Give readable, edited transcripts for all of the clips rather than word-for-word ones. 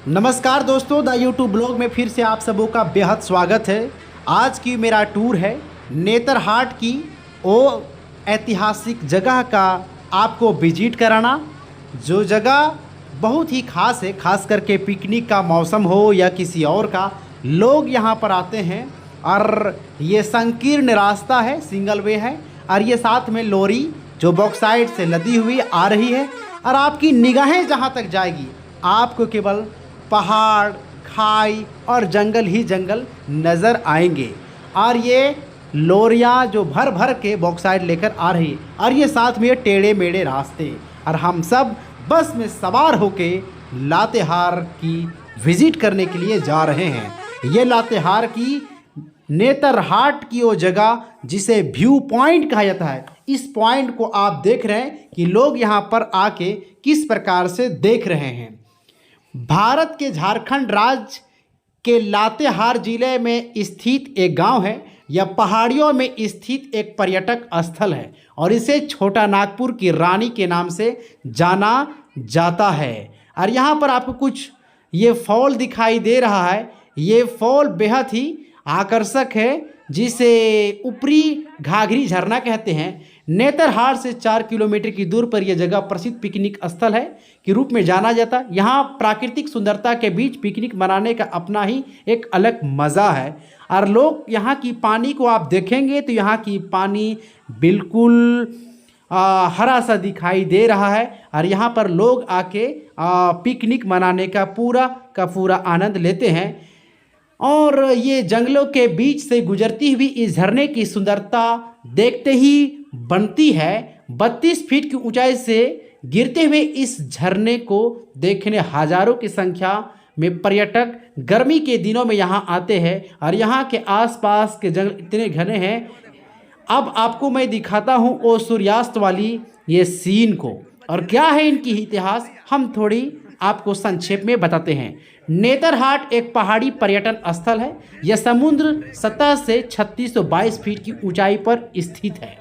नमस्कार दोस्तों, the YouTube blog में फिर से आप सबों का बेहद स्वागत है। आज की मेरा टूर है नेतरहाट की वो ऐतिहासिक जगह का आपको विजिट कराना, जो जगह बहुत ही ख़ास है। ख़ास करके पिकनिक का मौसम हो या किसी और का, लोग यहाँ पर आते हैं। और ये संकीर्ण रास्ता है, सिंगल वे है, और ये साथ में लोरी जो बॉक्साइड से लदी हुई आ रही है। और आपकी निगाहें जहाँ तक जाएगी आपको केवल पहाड़, खाई और जंगल ही जंगल नज़र आएंगे। और ये लोरियाँ जो भर भर के बॉक्साइड लेकर आ रही है, और ये साथ में टेढ़े मेढ़े रास्ते, और हम सब बस में सवार होके लातेहार की विज़िट करने के लिए जा रहे हैं। ये लातेहार की नेतरहाट की वो जगह जिसे व्यू पॉइंट कहा जाता है। इस पॉइंट को आप देख रहे हैं कि लोग यहाँ पर आके किस प्रकार से देख रहे हैं। भारत के झारखंड राज्य के लातेहार जिले में स्थित एक गांव है। यह पहाड़ियों में स्थित एक पर्यटक स्थल है और इसे छोटा नागपुर की रानी के नाम से जाना जाता है। और यहाँ पर आपको कुछ ये फॉल दिखाई दे रहा है। ये फॉल बेहद ही आकर्षक है, जिसे ऊपरी घाघरी झरना कहते हैं। नेतरहाट से 4 किलोमीटर की दूर पर यह जगह प्रसिद्ध पिकनिक स्थल है के रूप में जाना जाता है। यहाँ प्राकृतिक सुंदरता के बीच पिकनिक मनाने का अपना ही एक अलग मज़ा है। और लोग यहाँ की पानी को आप देखेंगे तो यहाँ की पानी बिल्कुल हरा सा दिखाई दे रहा है। और यहाँ पर लोग आके पिकनिक मनाने का पूरा आनंद लेते हैं। और ये जंगलों के बीच से गुजरती हुई इस झरने की सुंदरता देखते ही बनती है। 32 फीट की ऊंचाई से गिरते हुए इस झरने को देखने हजारों की संख्या में पर्यटक गर्मी के दिनों में यहाँ आते हैं। और यहाँ के आसपास के जंगल इतने घने हैं। अब आपको मैं दिखाता हूँ वो सूर्यास्त वाली ये सीन को, और क्या है इनकी इतिहास हम थोड़ी आपको संक्षेप में बताते हैं। नेतरहाट एक पहाड़ी पर्यटन स्थल है। यह समुद्र सतह से 3622 फीट की ऊंचाई पर स्थित है।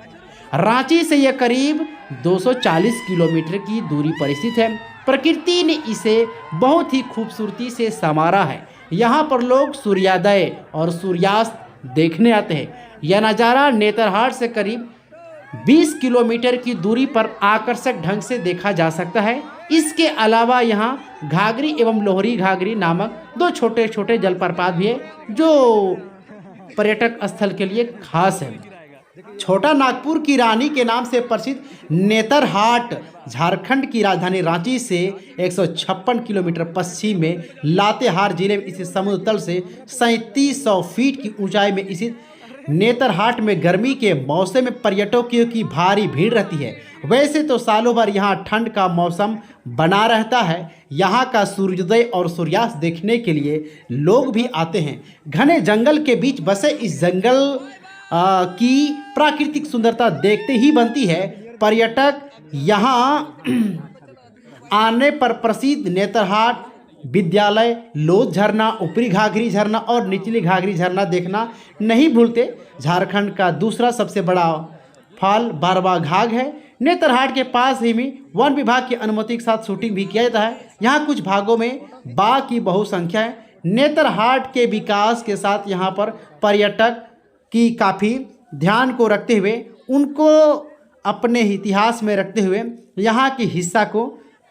रांची से यह करीब 240 किलोमीटर की दूरी पर स्थित है। प्रकृति ने इसे बहुत ही खूबसूरती से संवारा है। यहाँ पर लोग सूर्योदय और सूर्यास्त देखने आते हैं। यह नज़ारा नेतरहाट से करीब 20 किलोमीटर की दूरी पर आकर्षक ढंग से देखा जा सकता है। इसके अलावा यहाँ घाघरी एवं लोहरी घाघरी नामक 2 छोटे छोटे जलप्रपात भी है, जो पर्यटक स्थल के लिए खास है। छोटा नागपुर की रानी के नाम से प्रसिद्ध नेतरहाट झारखंड की राजधानी रांची से 156 किलोमीटर पश्चिम में लातेहार जिले में स्थित समुद्र तल से 3700 फीट की ऊंचाई में स्थित नेतरहाट में गर्मी के मौसम में पर्यटकों की भारी भीड़ रहती है। वैसे तो सालों भर यहाँ ठंड का मौसम बना रहता है। यहाँ का सूर्योदय और सूर्यास्त देखने के लिए लोग भी आते हैं। घने जंगल के बीच बसे इस जंगल की प्राकृतिक सुंदरता देखते ही बनती है। पर्यटक यहाँ आने पर प्रसिद्ध नेतरहाट विद्यालय, लोध झरना, ऊपरी घाघरी झरना और निचली घाघरी झरना देखना नहीं भूलते। झारखंड का दूसरा सबसे बड़ा फॉल बारवा घाघ है। नेतरहाट के पास ही में वन विभाग की अनुमति के साथ शूटिंग भी किया जाता है। यहाँ कुछ भागों में बाघ की बहुसंख्या है। नेतरहाट के विकास के साथ यहाँ पर पर्यटक की काफ़ी ध्यान को रखते हुए, उनको अपने इतिहास में रखते हुए यहाँ के हिस्सा को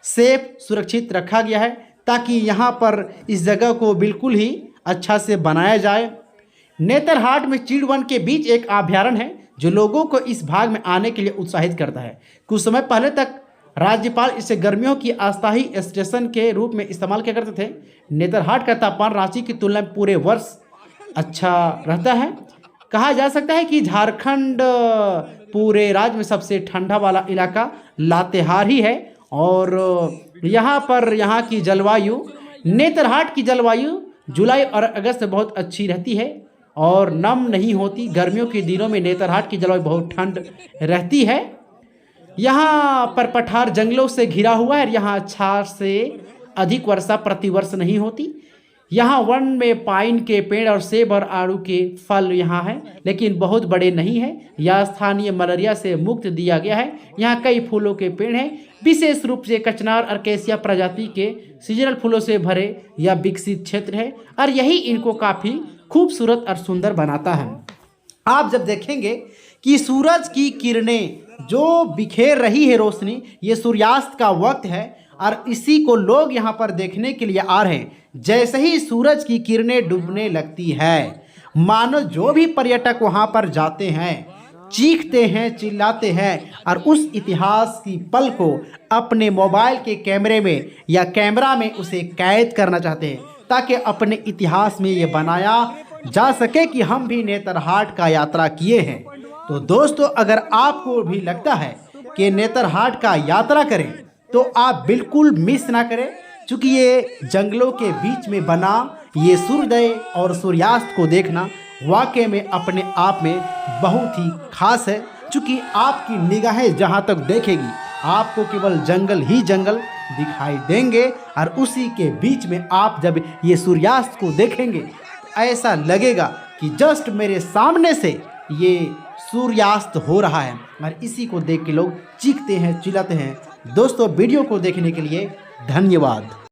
सेफ सुरक्षित रखा गया है, ताकि यहाँ पर इस जगह को बिल्कुल ही अच्छा से बनाया जाए। नेतरहाट में चीड़वन के बीच एक अभयारण्य है, जो लोगों को इस भाग में आने के लिए उत्साहित करता है। कुछ समय पहले तक राज्यपाल इसे गर्मियों की अस्थायी स्टेशन के रूप में इस्तेमाल किया करते थे। नेतरहाट का तापमान रांची की तुलना में पूरे वर्ष अच्छा रहता है। कहा जा सकता है कि झारखंड पूरे राज्य में सबसे ठंडा वाला इलाका लातेहार ही है। और यहाँ पर यहाँ की जलवायु, नेतरहाट की जलवायु जुलाई और अगस्त में बहुत अच्छी रहती है और नम नहीं होती। गर्मियों के दिनों में नेतरहाट की जलवायु बहुत ठंड रहती है। यहाँ पर पठार जंगलों से घिरा हुआ है और यहाँ 4 से अधिक वर्षा प्रतिवर्ष नहीं होती। यहाँ वन में पाइन के पेड़ और सेब और आड़ू के फल यहाँ है, लेकिन बहुत बड़े नहीं है। यह स्थानीय मलेरिया से मुक्त दिया गया है। यहाँ कई फूलों के पेड़ हैं, विशेष रूप से कचनार और कैसिया प्रजाति के सीजनल फूलों से भरे यह विकसित क्षेत्र है और यही इनको काफ़ी खूबसूरत और सुंदर बनाता है। आप जब देखेंगे कि सूरज की किरणें जो बिखेर रही है रोशनी, ये सूर्यास्त का वक्त है और इसी को लोग यहाँ पर देखने के लिए आ रहे हैं। जैसे ही सूरज की किरणें डूबने लगती है, मानो जो भी पर्यटक वहाँ पर जाते हैं चीखते हैं, चिल्लाते हैं और उस इतिहास की पल को अपने मोबाइल के कैमरे में या कैमरा में उसे कैद करना चाहते हैं, ताकि अपने इतिहास में ये बनाया जा सके कि हम भी नेतरहाट का यात्रा किए हैं। तो दोस्तों, अगर आपको भी लगता है कि नेतरहाट का यात्रा करें तो आप बिल्कुल मिस ना करें, क्योंकि ये जंगलों के बीच में बना ये सूर्योदय और सूर्यास्त को देखना वाकई में अपने आप में बहुत ही खास है। क्योंकि आपकी निगाहें जहाँ तक देखेगी आपको केवल जंगल ही जंगल दिखाई देंगे और उसी के बीच में आप जब ये सूर्यास्त को देखेंगे ऐसा लगेगा कि जस्ट मेरे सामने से ये सूर्यास्त हो रहा है और इसी को देख के लोग चीखते हैं, चिल्लाते हैं। दोस्तों, वीडियो को देखने के लिए धन्यवाद।